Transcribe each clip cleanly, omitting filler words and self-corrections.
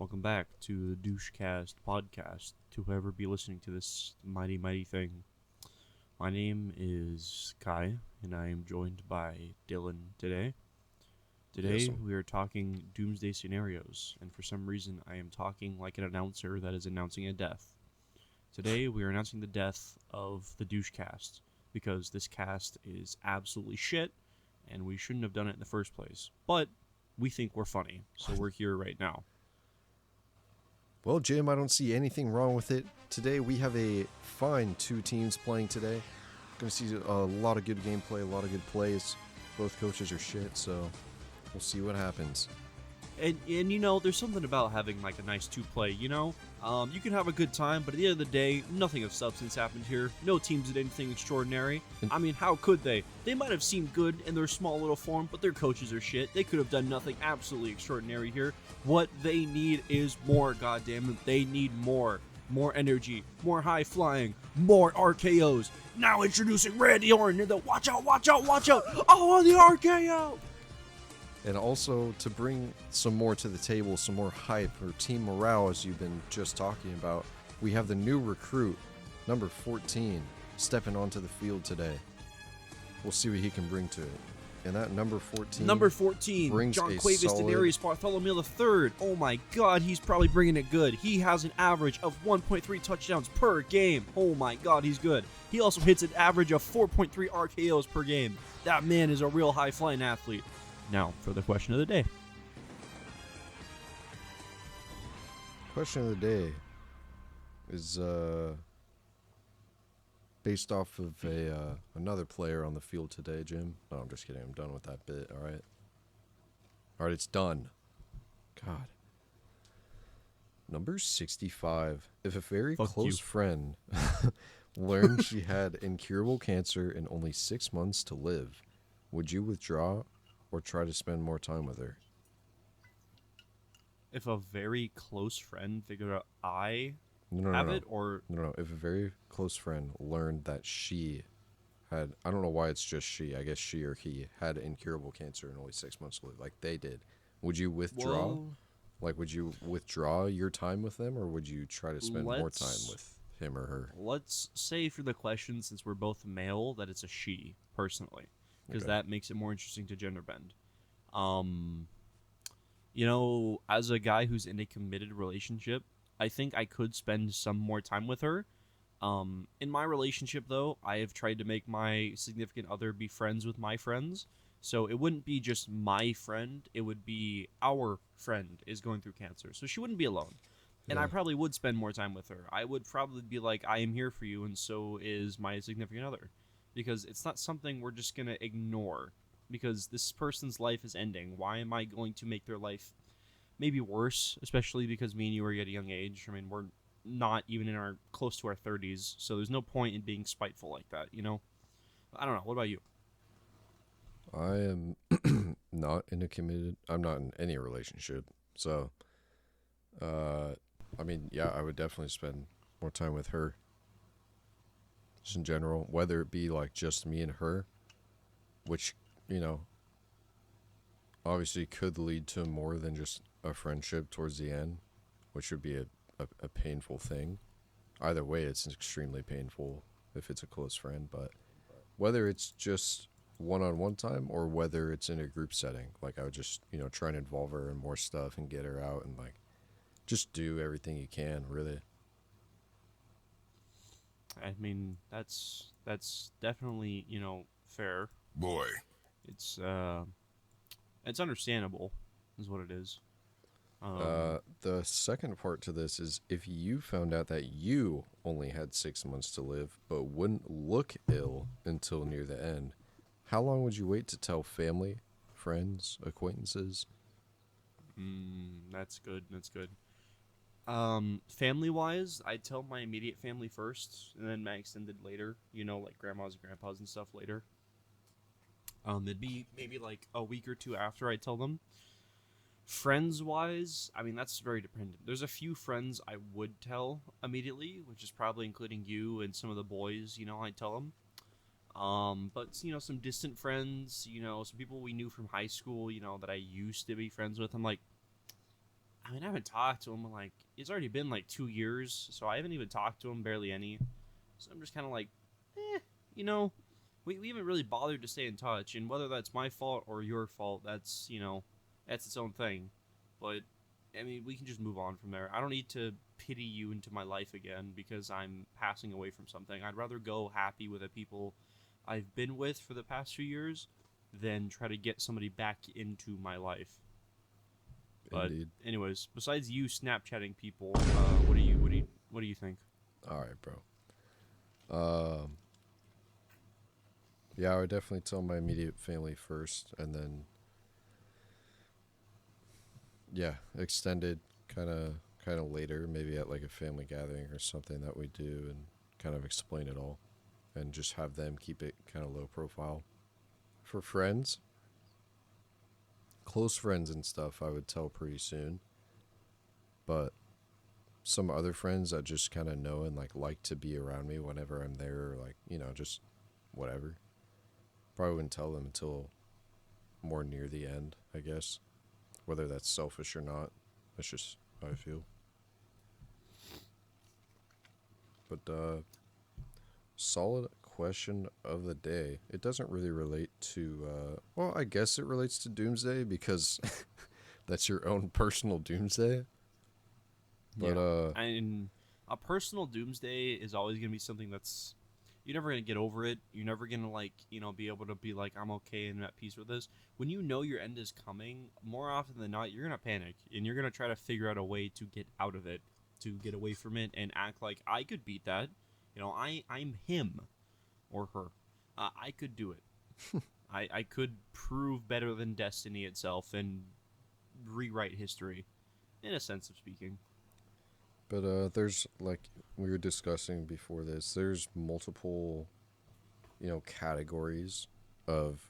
Welcome back to the Douche-Cast podcast, to whoever be listening to this mighty, mighty thing. My name is Kai, and I am joined by Dylan today. Today, we are talking Doomsday scenarios, and for some reason, I am talking like an announcer that is announcing a death. Today, we are announcing the death of the Douche-Cast, because this cast is absolutely shit, and we shouldn't have done it in the first place. But we think we're funny, so we're here right now. Well, Jim, I don't see anything wrong with it. Today we have a fine two teams playing today. Going to see a lot of good gameplay, a lot of good plays. Both coaches are shit, so we'll see what happens. And you know, there's something about having like a nice two-play, you know? You can have a good time, but at the end of the day, nothing of substance happened here. No teams did anything extraordinary. I mean, how could they? They might have seemed good in their small little form, but their coaches are shit. They could have done nothing absolutely extraordinary here. What they need is more, goddammit. They need more. More energy, more high flying, more RKOs. Now introducing Randy Orton in the watch out, watch out, watch out. Oh, the RKO! And also to bring some more to the table, some more hype or team morale, as you've been just talking about, we have the new recruit, number 14, stepping onto the field today. We'll see what he can bring to it. And that number 14 brings John a Cuevas solid... Daenerys Bartholomew III. Oh my god, he's probably bringing it good. He has an average of 1.3 touchdowns per game. Oh my god, he's good. He also hits an average of 4.3 RKOs per game. That man is a real high-flying athlete. Now, for the question of the day. Question of the day is based off of another player on the field today, Jim. No, I'm just kidding. I'm done with that bit, all right? All right, it's done. God. Number 65. If a very close friend learned she had incurable cancer and only 6 months to live, would you withdraw or try to spend more time with her? If a very close friend figured out it, or... No. If a very close friend learned that she had, I don't know why it's just she, I guess she or he had incurable cancer and only 6 months to live, like they did, would you withdraw? Well, like, would you withdraw your time with them, or would you try to spend more time with him or her? Let's say for the question, since we're both male, that it's a she, personally. Because that makes it more interesting to gender bend. You know, as a guy who's in a committed relationship, I think I could spend some more time with her. In my relationship, though, I have tried to make my significant other be friends with my friends. So it wouldn't be just my friend. It would be our friend is going through cancer. So she wouldn't be alone. And I probably would spend more time with her. I would probably be like, I am here for you, and so is my significant other. Because it's not something we're just going to ignore. Because this person's life is ending. Why am I going to make their life maybe worse? Especially because me and you are at a young age. I mean, we're not even in our close to our 30s. So there's no point in being spiteful like that, you know? I don't know. What about you? I am I'm not in any relationship. So, I mean, yeah, I would definitely spend more time with her. In general, whether it be like just me and her, which, you know, obviously could lead to more than just a friendship towards the end, which would be a painful thing. Either way, it's extremely painful if it's a close friend, but whether it's just one-on-one time or whether it's in a group setting, like I would just, you know, try and involve her in more stuff and get her out and like just do everything you can, really. I mean, that's definitely, you know, fair. Boy. It's understandable, is what it is. The second part to this is if you found out that you only had 6 months to live but wouldn't look ill until near the end, how long would you wait to tell family, friends, acquaintances? That's good. Family-wise, I'd tell my immediate family first, and then my extended later. You know, like grandmas and grandpas and stuff later. It'd be maybe like a week or two after I tell them. Friends-wise, I mean, that's very dependent. There's a few friends I would tell immediately, which is probably including you and some of the boys, you know, I'd tell them. But, you know, some distant friends, you know, some people we knew from high school, you know, that I used to be friends with, I'm like, I mean, I haven't talked to him in like it's already been like 2 years, so I haven't even talked to him barely any. So I'm just kind of like, you know, we haven't really bothered to stay in touch, and whether that's my fault or your fault, that's that's its own thing. But I mean, we can just move on from there. I don't need to pity you into my life again because I'm passing away from something. I'd rather go happy with the people I've been with for the past few years than try to get somebody back into my life. But Indeed. anyways, besides you Snapchatting people, what do you think? All right, bro. Um, yeah, I would definitely tell my immediate family first, and then yeah, extended kind of later, maybe at like a family gathering or something that we do, and kind of explain it all, and just have them keep it kind of low profile. For friends, close friends and stuff, I would tell pretty soon, but some other friends that just kind of know and like to be around me whenever I'm there, or like just whatever. Probably wouldn't tell them until more near the end, I guess. Whether that's selfish or not, that's just how I feel. But solid question of the day. It doesn't really relate to. Well, I guess it relates to Doomsday because that's your own personal Doomsday. But Yeah, and a personal doomsday is always gonna be something that's you're never gonna get over it. You're never gonna like be able to be like I'm okay and at peace with this. When you know your end is coming, more often than not, you're gonna panic and you're gonna try to figure out a way to get out of it, to get away from it, and act like I could beat that. I'm him or her. I could do it. I could prove better than destiny itself and rewrite history, in a sense of speaking. there's like we were discussing before this. There's multiple categories of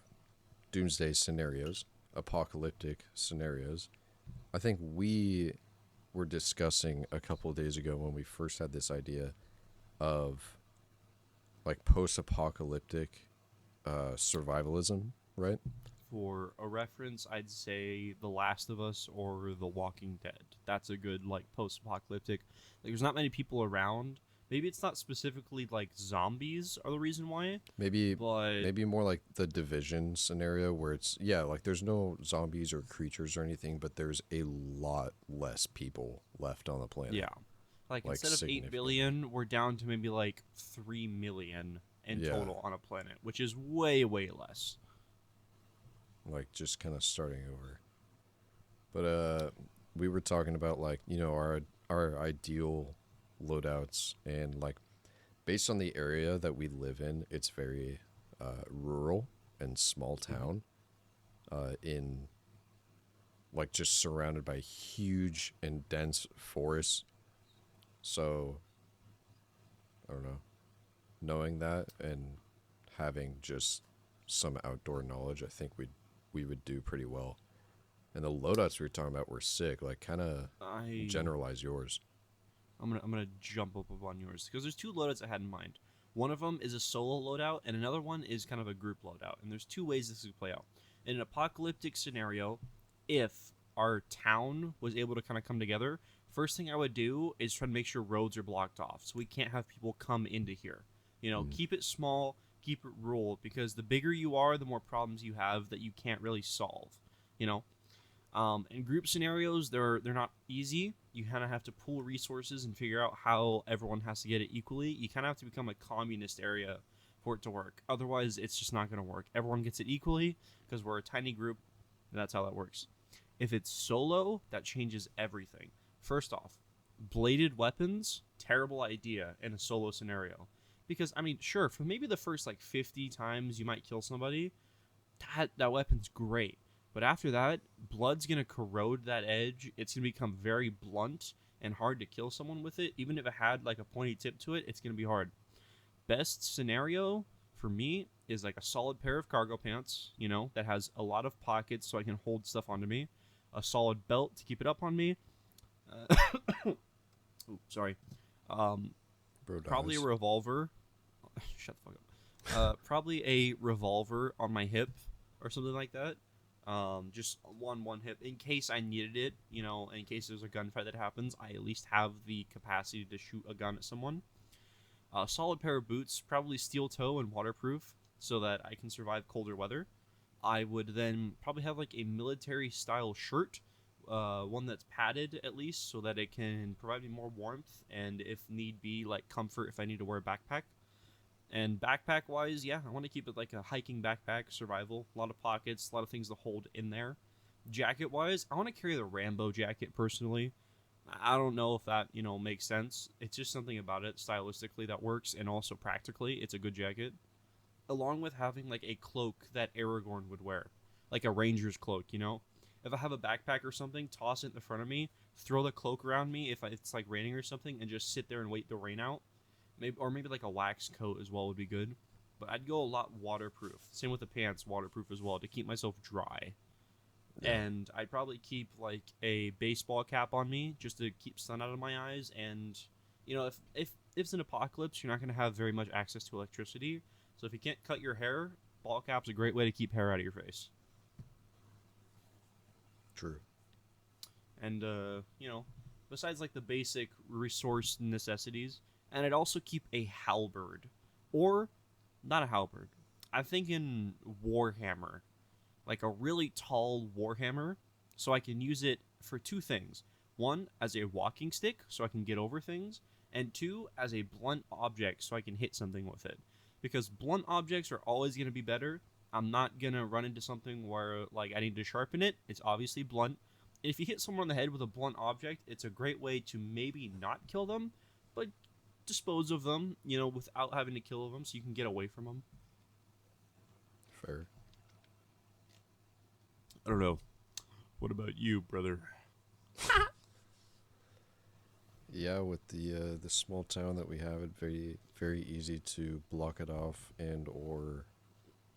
doomsday scenarios, apocalyptic scenarios. I think we were discussing a couple of days ago when we first had this idea of like post-apocalyptic survivalism, right? For a reference, I'd say The Last of Us or The Walking Dead. That's a good like post-apocalyptic. Like there's not many people around. Maybe it's not specifically like zombies are the reason why, Maybe but maybe more like the Division scenario where it's like there's no zombies or creatures or anything, but there's a lot less people left on the planet. yeah. Like Like instead of 8 significantly. billion, we're down to maybe like 3 million in Yeah. total on a planet, which is way less. Like just kind of starting over. But we were talking about like, our ideal loadouts, and like based on the area that we live in, it's very rural and small Mhm. town, in like just surrounded by huge and dense forests. So I don't know, knowing that and having just some outdoor knowledge, I think we would do pretty well. And the loadouts we were talking about were sick. Like, kind of I generalize yours. I'm gonna jump up on yours because there's two loadouts I had in mind. One of them is a solo loadout, and another one is kind of a group loadout. And there's two ways this could play out. In an apocalyptic scenario, if our town was able to kind of come together, first thing I would do is try to make sure roads are blocked off so we can't have people come into here. Mm. Keep it small, keep it rural, because the bigger you are, the more problems you have that you can't really solve. You know, in group scenarios, they're not easy. You kind of have to pool resources and figure out how everyone has to get it equally. You kind of have to become a communist area for it to work. Otherwise, it's just not going to work. Everyone gets it equally because we're a tiny group, and that's how that works. If it's solo, that changes everything. First off, bladed weapons, terrible idea in a solo scenario. Because I mean, sure, for maybe the first like 50 times you might kill somebody, that weapon's great. But after that, blood's gonna corrode that edge. It's gonna become very blunt and hard to kill someone with it. Even if it had like a pointy tip to it, it's gonna be hard. Best scenario for me is like a solid pair of cargo pants, that has a lot of pockets so I can hold stuff onto me. A solid belt to keep it up on me. Uh, ooh, sorry. Um, Bro Probably a dies. revolver. Shut the fuck up. Probably a revolver on my hip or something like that. Just one hip in case I needed it. In case there's a gunfight that happens, I at least have the capacity to shoot a gun at someone. A solid pair of boots, probably steel toe and waterproof, so that I can survive colder weather. I would then probably have like a military style shirt, one that's padded at least, so that it can provide me more warmth and, if need be, like comfort if I need to wear a backpack. And backpack wise, yeah, I want to keep it like a hiking backpack, survival, a lot of pockets, a lot of things to hold in there. Jacket wise, I want to carry the Rambo jacket personally. I don't know if that, makes sense. It's just something about it stylistically that works, and also practically, it's a good jacket. Along with having like a cloak that Aragorn would wear, like a ranger's cloak. If I have a backpack or something, toss it in front of me, throw the cloak around me if it's like raining or something, and just sit there and wait the rain out. Maybe like a wax coat as well would be good. But I'd go a lot waterproof. Same with the pants, waterproof as well, to keep myself dry. Yeah, And I'd probably keep like a baseball cap on me just to keep sun out of my eyes. And if it's an apocalypse, you're not going to have very much access to electricity. So if you can't cut your hair, ball cap's a great way to keep hair out of your face. true. And besides like the basic resource necessities, and I'd also keep a halberd, or not a halberd. I'm thinking warhammer, like a really tall warhammer, so I can use it for two things. One, as a walking stick, so I can get over things, and two, as a blunt object, so I can hit something with it. Because blunt objects are always going to be better. I'm not going to run into something where like I need to sharpen it. It's obviously blunt. If you hit someone on the head with a blunt object, it's a great way to maybe not kill them, but dispose of them, without having to kill them, so you can get away from them. Fair. I don't know. What about you, brother? Yeah, with the small town that we have, it's very easy to block it off and or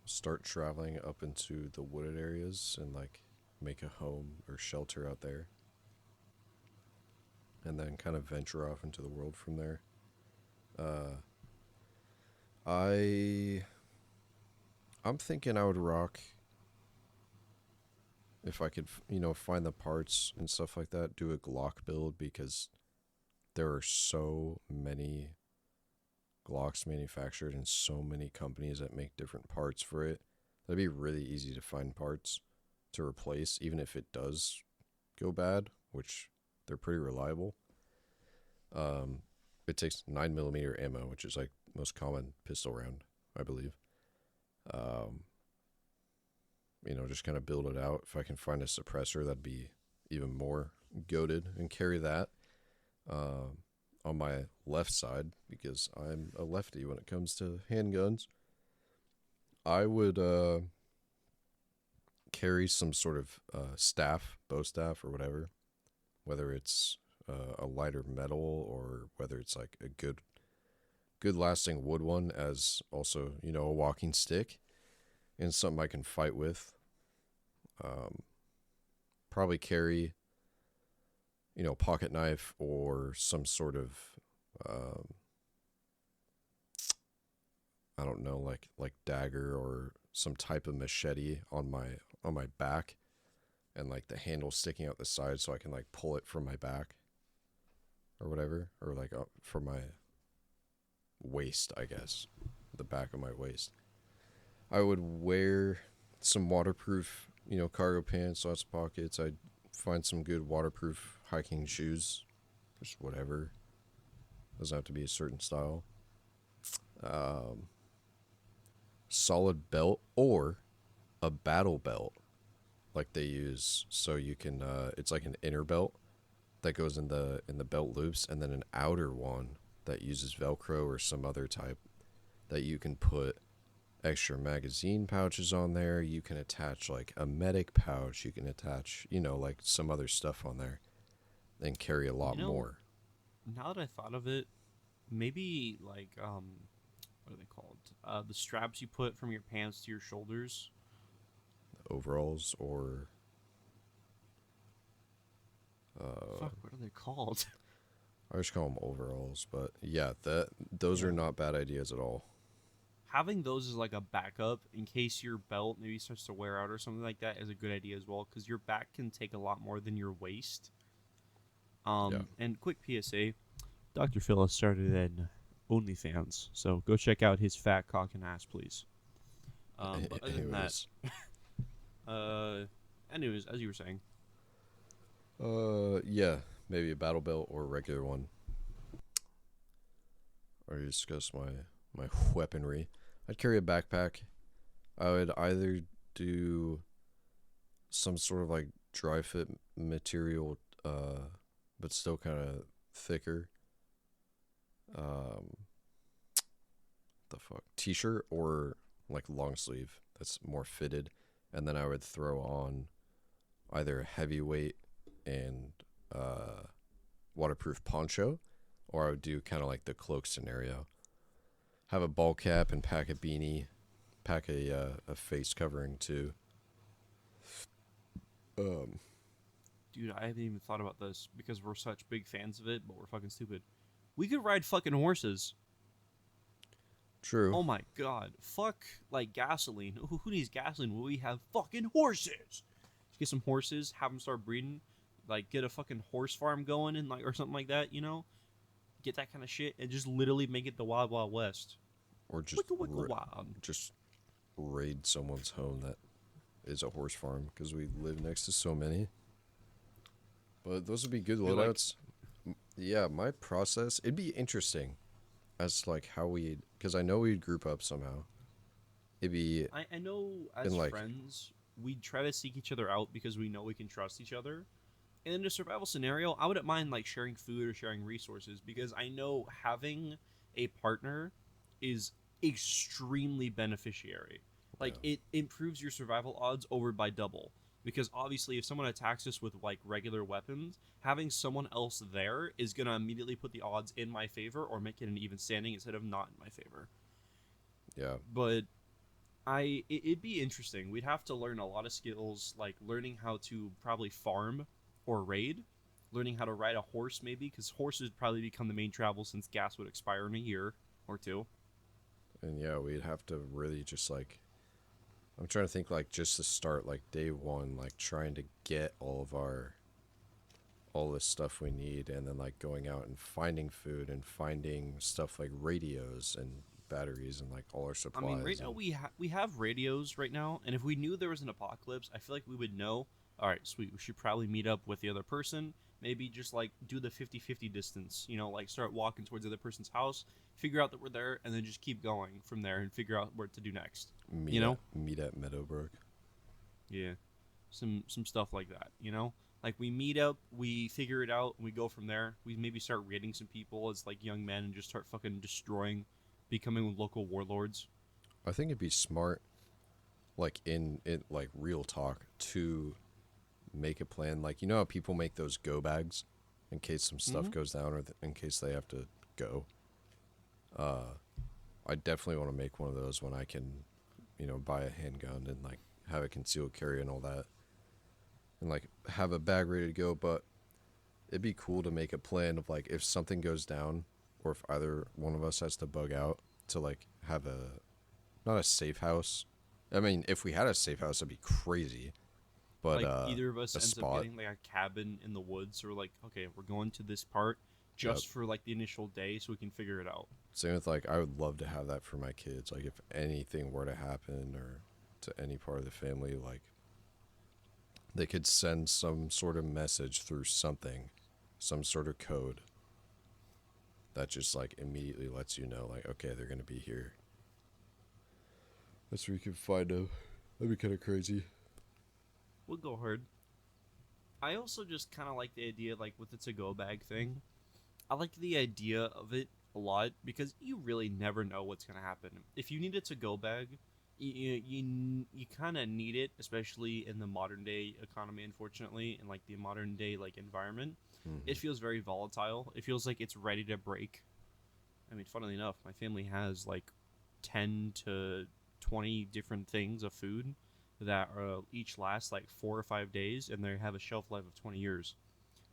start traveling up into the wooded areas and like make a home or shelter out there, and then kind of venture off into the world from there. Uh, I I'm thinking I would rock if I could, find the parts and stuff like that. Do a Glock build because there are so many Glocks manufactured and so many companies that make different parts for it. That'd be really easy to find parts to replace, even if it does go bad, which they're pretty reliable. Um, it takes 9mm ammo, which is like most common pistol round, I believe. Um, just kind of build it out. If I can find a suppressor, that'd be even more goated, and carry that on my left side because I'm a lefty when it comes to handguns. I would carry some sort of staff, bow staff, or whatever, whether it's a lighter metal or whether it's like a good lasting wood one, as also a walking stick and something I can fight with. Um, Probably carry pocket knife or some sort of um, I don't know, like dagger or some type of machete on my back, and like the handle sticking out the side so I can like pull it from my back or whatever, or like from my waist, I guess, the back of my waist. I would wear some waterproof, cargo pants, lots of pockets. I'd find some good waterproof hiking shoes, just whatever. Doesn't have to be a certain style. Um, Solid belt or a battle belt, like they use, so you can. It's like an inner belt that goes in the belt loops, and then an outer one that uses Velcro or some other type that you can put extra magazine pouches on there. You can attach like a medic pouch. You can attach, like some other stuff on there and carry a lot You know, more. now that I thought of it, maybe like what are they called? The straps you put from your pants to your shoulders. Overalls or uh, Fuck, what are they called? I just call them overalls, but yeah, those are Yeah. not bad ideas at all. having those as like a backup in case your belt maybe starts to wear out or something like that is a good idea as well, because your back can take a lot more than your waist. Yeah. And quick PSA: Dr. Phil started an OnlyFans, so go check out his fat cock and ass, please. But other than that, Anyways, uh, anyways, as you were saying, yeah, maybe a battle belt or a regular one. I already discussed my weaponry. I'd carry a backpack. I would either do some sort of like dry fit material, but still kind of thicker. Um, the fuck, t-shirt or like long sleeve that's more fitted, and then I would throw on either heavyweight and uh waterproof poncho, or I would do kind of like the cloak scenario. Have a ball cap and pack a beanie, pack a face covering too. Um, dude, I haven't even thought about this because we're such big fans of it, but we're fucking stupid. We could ride fucking horses. True. Oh my god. Fuck, like, gasoline. Who needs gasoline? Well, we have fucking horses. Get some horses, have them start breeding. Like, get a fucking horse farm going and like, or something like that, you know? Get that kind of shit and just literally make it the Wild Wild West. Or just Wicka wicka wild. just raid someone's home that is a horse farm because we live next to so many. But those would be good You're like, loadouts. Yeah, my process, it'd be interesting as to like how we, because I know we'd group up somehow. It'd be I know as in like, friends, we try to seek each other out because we know we can trust each other. And in a survival scenario, I wouldn't mind like sharing food or sharing resources because I know having a partner is extremely beneficiary. Like yeah, it improves your survival odds over by double. Because obviously, if someone attacks us with like regular weapons, having someone else there is gonna immediately put the odds in my favor or make it an even standing instead of not in my favor. yeah. But it'd be interesting. We'd have to learn a lot of skills, like learning how to probably farm or raid, learning how to ride a horse maybe, because horses would probably become the main travel since gas would expire in a year or two. And yeah, we'd have to really just like, I'm trying to think like just to start like day one, like trying to get all this stuff we need, and then like going out and finding food and finding stuff like radios and batteries and like all our I mean, right supplies now and we have radios right now, and if we knew there was an apocalypse, I feel like we would know. All right, sweet. We should probably meet up with the other person. Maybe just like do the 50-50 distance. You know, like start walking towards the other person's house, figure out that we're there, and then just keep going from there and figure out what to do next. You know? meet at Meadowbrook. Yeah, some stuff like that. You know, like we meet up, we figure it out, and we go from there. We maybe start raiding some people as like young men and just start fucking destroying, becoming local warlords. I think it'd be smart, like in like real talk, to make a plan. Like you know how people make those go bags, in case some stuff Mm-hmm. goes down or in case they have to go. I definitely want to make one of those when I can, buy a handgun and like have a concealed carry and all that, and like have a bag ready to go. But it'd be cool to make a plan of like if something goes down, or if either one of us has to bug out, to like have a not a safe house. I mean, if we had a safe house, it'd be crazy. But Like either of us a ends up spot. getting like a cabin in the woods, or like, okay, we're going to this part Yep. just for like the initial day so we can figure it out. Same with like I would love to have that for my kids. Like if anything were to happen or to any part of the family, like they could send some sort of message through something, some sort of code that just like immediately lets you know like okay, they're gonna be here. That's where you can find them. That'd be kind of crazy. We'll go hard. I also just kind of like the idea, like with the to-go bag thing. I like the idea of it a lot because you really never know what's gonna happen. If you need a to-go bag, you kind of need it, especially in the modern day economy. Unfortunately, in like the modern day like environment, Mm-hmm. it feels very volatile. It feels like it's ready to break. I mean, funnily enough, my family has like 10 to 20 different things of food that each last like 4 or 5 days, and they have a shelf life of 20 years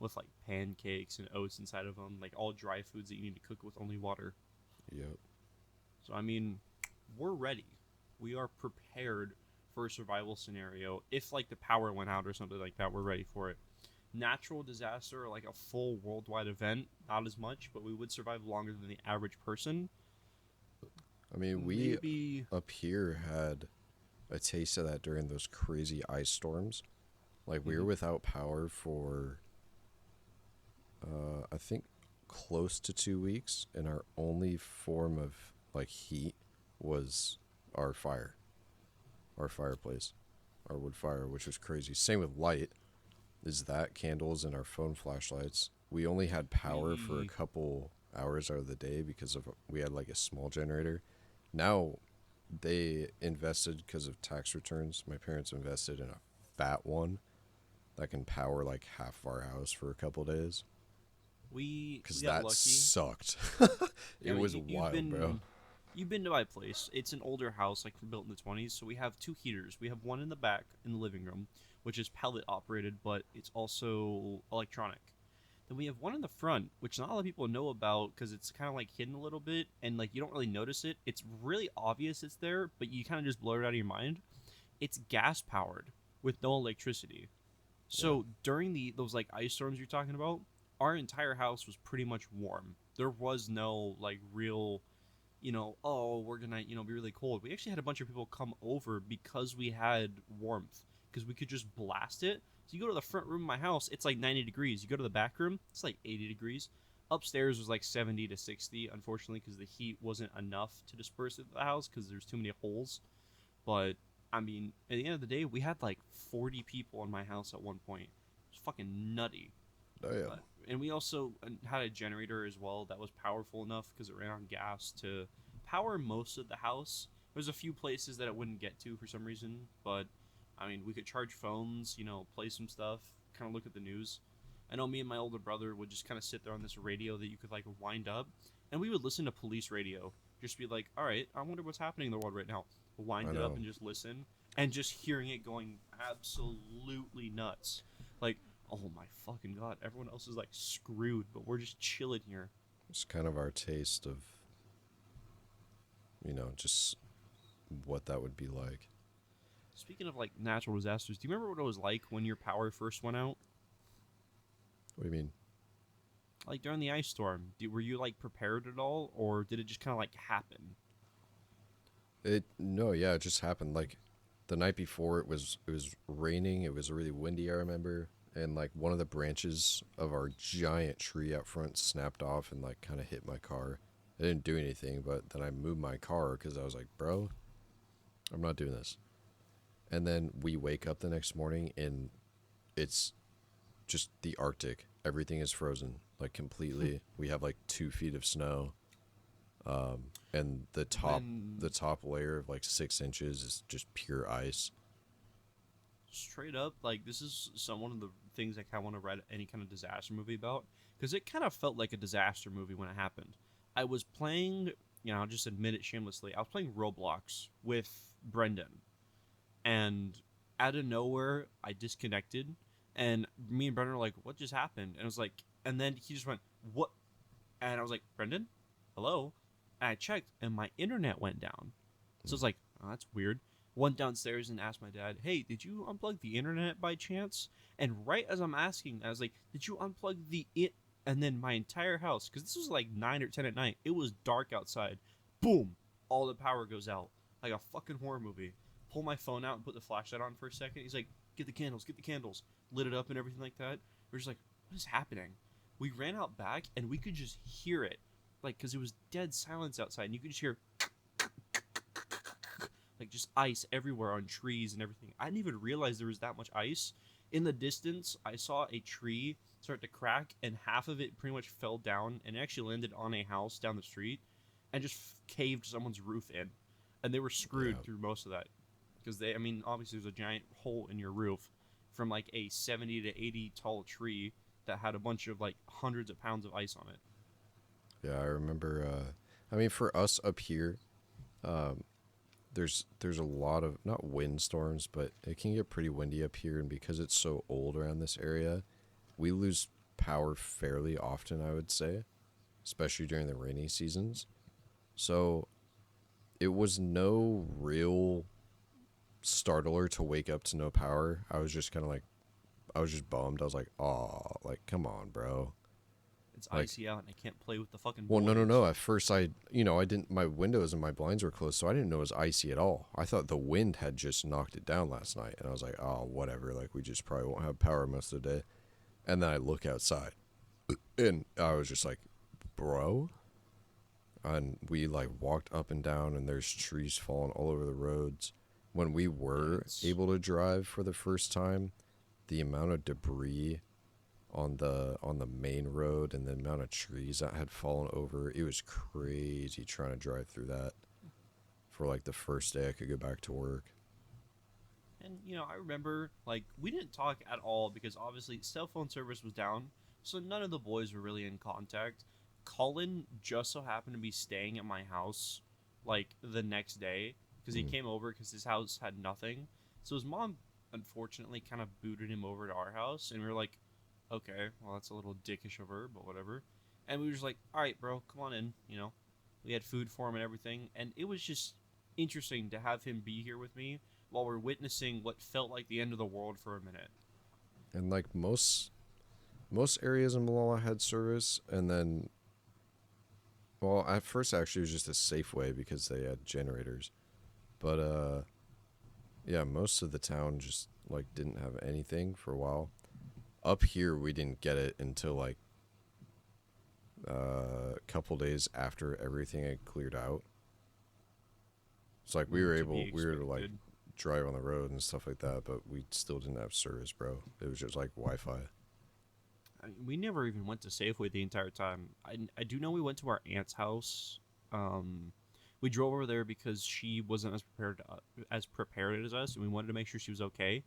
with like pancakes and oats inside of them, like all dry foods that you need to cook with only water. Yep. So I mean, we're ready. We are prepared for a survival scenario. If like the power went out or something like that, we're ready for it. Natural disaster, like a full worldwide event, not as much, but we would survive longer than the average person. I mean, we Maybe. up here had a taste of that during those crazy ice storms. Like we were Mhm. without power for I think close to 2 weeks, and our only form of like heat was our fire, our fireplace, our wood fire, which was crazy. Same with light, is that candles and our phone flashlights. We only had power for a We couple hours out of the day because of we had like a small generator. Now they invested because of tax returns. My parents invested in a fat one that can power like half of our house for a couple days. we Cause got that lucky. sucked. It Yeah, was you've wild, bro. been to my place. It's an older house, like built in the 20s. So we have two heaters. We have one in the back in the living room, which is pellet operated, but it's also electronic. Then we have one in the front, which not a lot of people know about because it's kind of like hidden a little bit and like you don't really notice it. It's really obvious it's there, but you kind of just blur it out of your mind. It's gas powered with no electricity. Yeah. So during the those like ice storms you're talking about, our entire house was pretty much warm. There was no like real, oh, we're gonna, be really cold. We actually had a bunch of people come over because we had warmth, because we could just blast it. So you go to the front room of my house, it's like 90 degrees. You go to the back room, it's like 80 degrees. Upstairs was like 70 to 60, unfortunately, because the heat wasn't enough to disperse it to the house because there's too many holes. But I mean, at the end of the day, we had like 40 people in my house at one point. It was fucking nutty. Oh yeah. And we also had a generator as well that was powerful enough because it ran on gas to power most of the house. There's a few places that it wouldn't get to for some reason, but I mean, we could charge phones, play some stuff, kind of look at the news. I know me and my older brother would just kind of sit there on this radio that you could like wind up, and we would listen to police radio. Just be like, all right, I wonder what's happening in the world right now. I Wind it up know. and just listen, and just hearing it going absolutely nuts. Like, oh my fucking god, everyone else is like screwed, but we're just chilling here. It's kind of our taste of, just what that would be like. Speaking of like natural disasters, do you remember what it was like when your power first went out? What do you mean? Like during the ice storm, were you like prepared at all, or did it just kind of like happen? It no, yeah, it just happened like the night before it was raining, it was really windy, I remember, and like one of the branches of our giant tree out front snapped off and like kind of hit my car. It didn't do anything, but then I moved my car cuz I was like, "Bro, I'm not doing this." And then we wake up the next morning and it's just the Arctic. Everything is frozen, like completely. We have like 2 feet of snow, and the top Then the top layer of like 6 inches is just pure ice. straight up, like this is some one of the things I kind of want to write any kind of disaster movie about because it kind of felt like a disaster movie when it happened. I was playing, I'll just admit it shamelessly. I was playing Roblox with Brendan, and out of nowhere I disconnected, and me and Brendan were like, "What just happened?" And I was like, and then he just went, "What?" And I was like, "Brendan, hello?" And I checked, and my internet went down. So I was like, "Oh, that's weird." Went downstairs and asked my dad, "Hey, did you unplug the internet by chance?" And right as I'm asking, I was like, "Did you unplug the it?" And then my entire house, because this was like 9 or 10 at night, it was dark outside. Boom! All the power goes out, like a fucking horror movie. Pull my phone out and put the flashlight on for a second. He's like, "Get the candles, get the candles." Lit it up and everything like that. We're just like, "What is happening?" We ran out back and we could just hear it, like, because it was dead silence outside, and you could just hear like just ice everywhere on trees and everything. I didn't even realize there was that much ice. In the distance, I saw a tree start to crack, and half of it pretty much fell down and actually landed on a house down the street and just caved someone's roof in. And they were Yeah. screwed through most of that because I mean, obviously, there's a giant hole in your roof from like a 70 to 80 tall tree that had a bunch of like hundreds of pounds of ice on it. Yeah, I remember I mean for us up here, um there's a lot of not windstorms, but it can get pretty windy up here, and because it's so old around this area, we lose power fairly often, I would say, especially during the rainy seasons. So it was no real startler to wake up to no power. I was just kind of like, I was just bummed. I was like, oh, like, come on, bro. It's Like, icy out and I can't play with the fucking well, no, no, boys. no. At first, I didn't, my windows and my blinds were closed, so I didn't know it was icy at all. I thought the wind had just knocked it down last night. And I was like, oh, whatever. Like, we just probably won't have power most of the day. And then I look outside and I was just like, bro. And we like walked up and down, and there's trees falling all over the roads. When we Yeah, were it's able to drive for the first time, the amount of debris on the main road and the amount of trees that had fallen over, it was crazy trying to drive through that for like the first day I could go back to work. and I remember like we didn't talk at all because obviously cell phone service was down, so none of the boys were really in contact. Colin just so happened to be staying at my house like the next day because he Mm. came over because his house had nothing. So his mom unfortunately kind of booted him over to our house, and we were like, okay, well that's a little dickish of her, but whatever. And we were just like, all right, bro, come on in. We had food for him and everything, and it was just interesting to have him be here with me while we're witnessing what felt like the end of the world for a minute. And like most areas in Malala had service, and then, well, at first actually it was just a Safeway because they had generators. But yeah, most of the town just like didn't have anything for a while. Up here we didn't get it until like a couple days after everything had cleared out. It's like To be we were to like expected. drive on the road and stuff like that, but we still didn't have service, bro. It was just like Wi-Fi. I mean, we never even went to Safeway the entire time. I do know we went to our aunt's house. Um, we drove over there because she wasn't as prepared as us, and we wanted to make sure she was okay.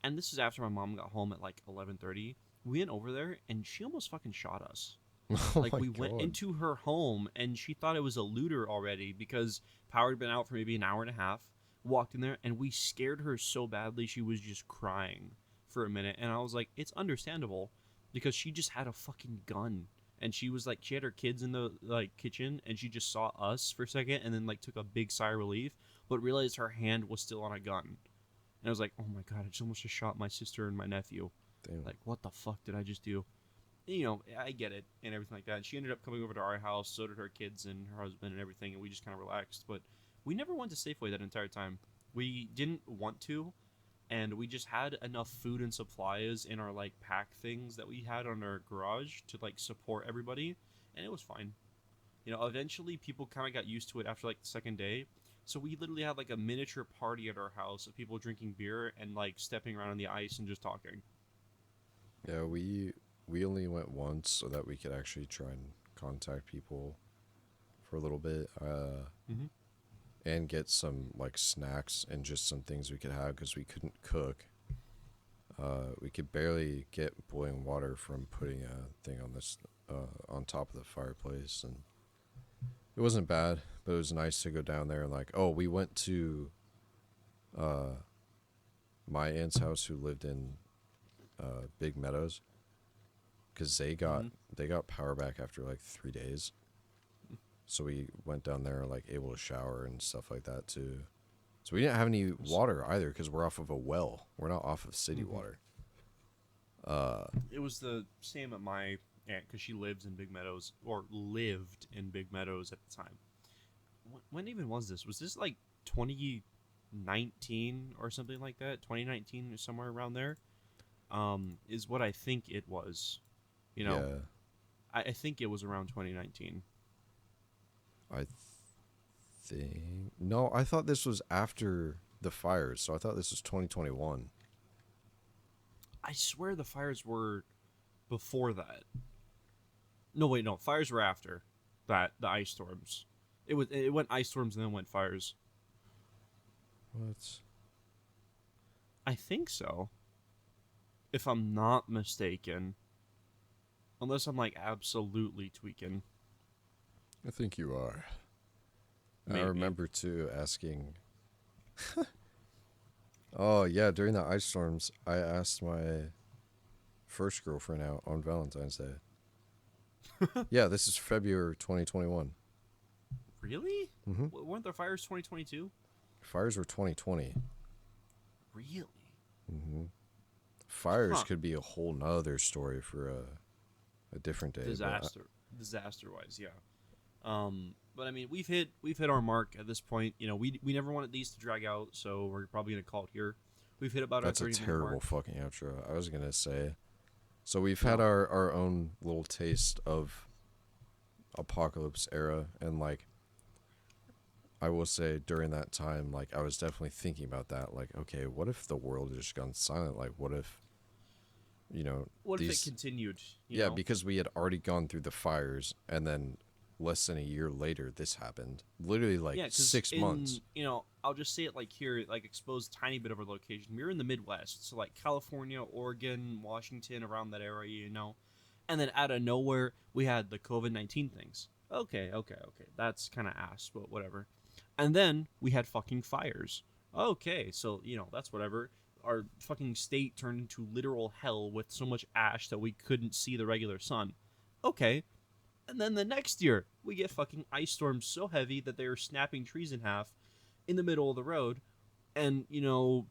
And this is after my mom got home at like 11:30. We went over there, and she almost fucking shot us. Oh Like my we went god. into her home and she thought it was a looter already because power had been out for maybe an hour and a half. Walked in there and we scared her so badly she was just crying for a minute. And I was like, it's understandable because she just had a fucking gun. And she was like, she had her kids in the like kitchen and she just saw us for a second and then like took a big sigh of relief, but realized her hand was still on a gun. And I was like, oh my god, I just almost just shot my sister and my nephew. Damn. Like, what the fuck did I just do? I get it and everything like that. She ended up coming over to our house, so did her kids and her husband and everything, and we just kind of relaxed. But we never went to Safeway that entire time. We didn't want to, and we just had enough food and supplies in our like pack things that we had on our garage to like support everybody, and it was fine. Eventually people kind of got used to it after like the second day. So we literally had like a miniature party at our house of people drinking beer and like stepping around on the ice and just talking. Yeah, we only went once so that we could actually try and contact people for a little bit. Mm-hmm. And get some like snacks and just some things we could have because we couldn't cook. We could barely get boiling water from putting a thing on this on top of the fireplace, and it wasn't bad, but it was nice to go down there and like, oh, we went to uh, my aunt's house who lived in Big Meadows because Mm-hmm. they got power back after like 3 days. So we went down there like able to shower and stuff like that too. So we didn't have any water either because we're off of a well. We're not off of city Mm-hmm. water. It was the same at my aunt because she lives in Big Meadows or lived in Big Meadows at the time. When even was this? Was this like 2019 or something like that? 2019 or somewhere around there. Is what I think it was. You know, Yeah, I think it was around 2019. I think no. I thought this was after the fires, so I thought this was 2021. I swear the fires were before that. No, wait, no, fires were after that. The ice storms. It went ice storms and then went fires. What? I think so, if I'm not mistaken. Unless I'm like absolutely tweaking. I think you are. I Maybe. remember too asking. Oh yeah, during the ice storms, I asked my first girlfriend out on Valentine's Day. Yeah, this is February 2021. Really? Mm-hmm. Weren't there fires 2022? Fires were 2020. Really? Mm-hmm. Fires Huh. could be a whole nother story for a different day. Disaster wise, yeah. But I mean, we've hit our mark at this point. You know, we never wanted these to drag out, so we're probably gonna call it here. We've hit about our That's a 30-minute terrible mark. fucking outro. I was gonna say. So we've had No. our own little taste of apocalypse era, and like I will say during that time, like I was definitely thinking about that. Like, okay, what if the world had just gone silent? Like, what if, What if it these continued? You yeah, know? because we had already gone through the fires, and then less than a year later, this happened. Literally, like Yeah, because 6 months. I'll just say it like here, like expose a tiny bit of our location. We're in the Midwest, so like California, Oregon, Washington, around that area, and then out of nowhere we had the COVID-19 things. Okay, that's kind of ass, but whatever. And then we had fucking fires. Okay, so that's whatever. Our fucking state turned into literal hell with so much ash that we couldn't see the regular sun. Okay, and then the next year, we get fucking ice storms so heavy that they are snapping trees in half in the middle of the road. And,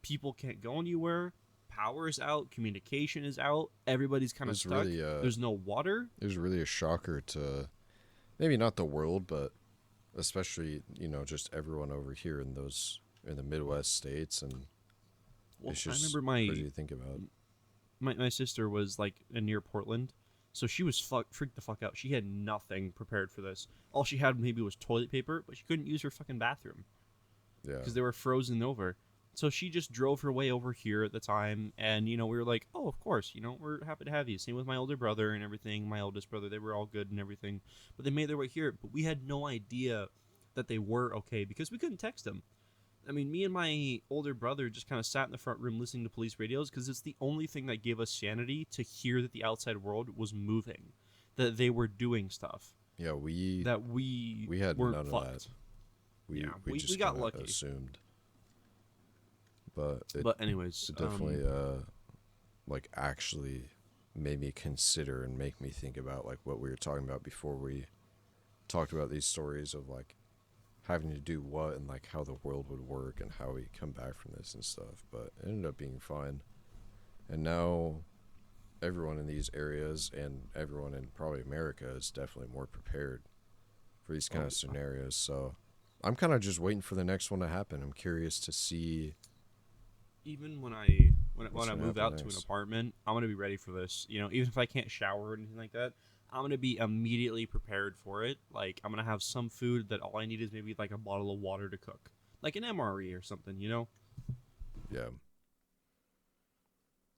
people can't go anywhere. Power is out. Communication is out. Everybody's It kind of was stuck. really There's no water. it was really a shocker to maybe not the world, but especially just everyone over here in the Midwest states, and Well, it's I just remember crazy to think about. my sister was like near Portland. So she was freaked the fuck out. She had nothing prepared for this. All she had maybe was toilet paper, but she couldn't use her fucking bathroom Yeah, because they were frozen over. So she just drove her way over here at the time, and we were like, "Oh, of course, we're happy to have you." Same with my older brother and everything. My oldest brother, they were all good and everything, but they made their way here. But we had no idea that they were okay because we couldn't text them. I mean, me and my older brother just kind of sat in the front room listening to police radios because it's the only thing that gave us sanity to hear that the outside world was moving, that they were doing stuff, yeah, that we we had weren't none of that. fucked. We Yeah, we we just got kind of lucky. assumed, but But anyways, it definitely like actually made me consider and make me think about like what we were talking about before we talked about these stories of like having to do what and like how the world would work and how we come back from this and stuff. But it ended up being fine, and now everyone in these areas and everyone in probably America is definitely more prepared for these kind oh, of scenarios. So I'm kind of just waiting for the next one to happen. I'm curious to see even when what's I gonna move happen out to an next. apartment, I'm gonna be ready for this. Even if I can't shower or anything like that, I'm gonna be immediately prepared for it. Like I'm gonna have some food that all I need is maybe like a bottle of water to cook, like an MRE or something. Yeah.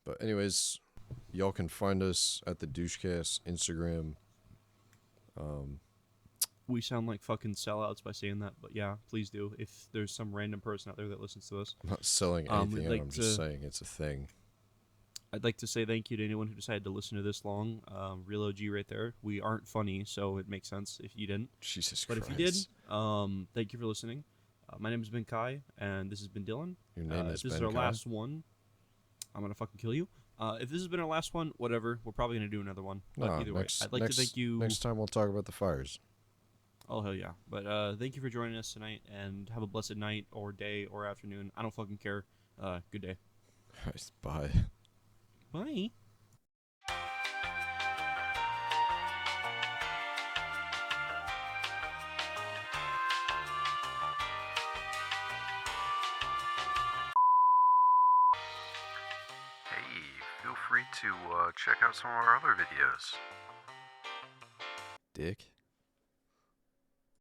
But anyways, y'all can find us at the Douche-Cast Instagram. Um, We sound like fucking sellouts by saying that, but yeah, please do. If there's some random person out there that listens to us, I'm not selling anything we'd out. like I'm just to. saying it's a thing. I'd like to say thank you to anyone who decided to listen to this long. Real OG right there. We aren't funny, so it makes sense if you didn't. Jesus But if you did, Christ. thank you for listening. My name has been Kai, and this has been Dylan. Your name If is this is Ben our Kai? last one, I'm gonna fucking kill you. If this has been our last one, whatever. We're probably gonna do another one. But No, either way, I'd like to thank you. next time we'll talk about the fires. Oh hell yeah! But thank you for joining us tonight, and have a blessed night or day or afternoon. I don't fucking care. Good day. Bye. Bye. Hey, feel free to check out some of our other videos. Dick.